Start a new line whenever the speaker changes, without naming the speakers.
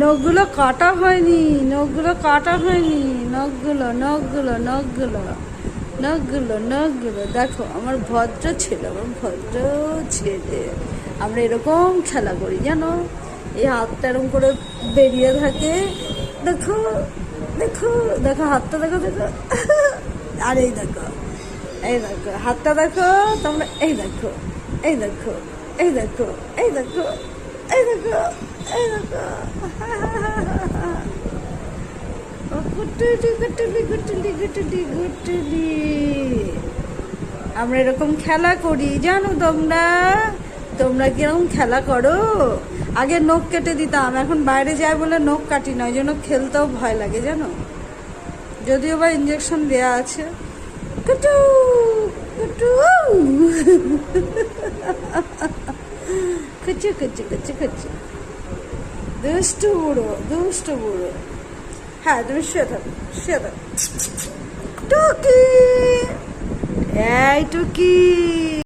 নখগুলো কাটা হয়নি, নখগুলো কাটা হয়নি, নখগুলো নখগুলো নখগুলো নখগুলো নখগুলো দেখো, আমার ভদ্র ছেলে, আমার ভদ্র ছেলে। আমরা এরকম খেলা করি জানো, এই হাতটা এরকম করে বেরিয়ে থাকে, দেখো দেখো দেখো হাতটা দেখো দেখো, আর এই দেখো, এই দেখো হাতটা দেখো তোমরা, এই দেখো এই দেখো এই দেখো এই দেখো এই দেখো এই দেখো, গুটুলি গুটুলি গুটুলি গুটুলি গুটুলি। আমরা এরকম খেলা করি জানো তোমরা, তোমরা কিরকম খেলা করো? আগে নখ কেটে দিতাম, এখন বাইরে যায় বলে নখ কাটি না, ওই জন্য খেলতেও ভয় লাগে জানো, যদিও বা ইঞ্জেকশন দেয়া আছে। কুটু কুটু কুচু কুচু কুচু কুচু, দুষ্টু বুড়ো দুষ্টু বুড়ো। হ্যাঁ তুমি শুয়ে থাকো, শুয়ে থাকো। টুকি, এই টুকি।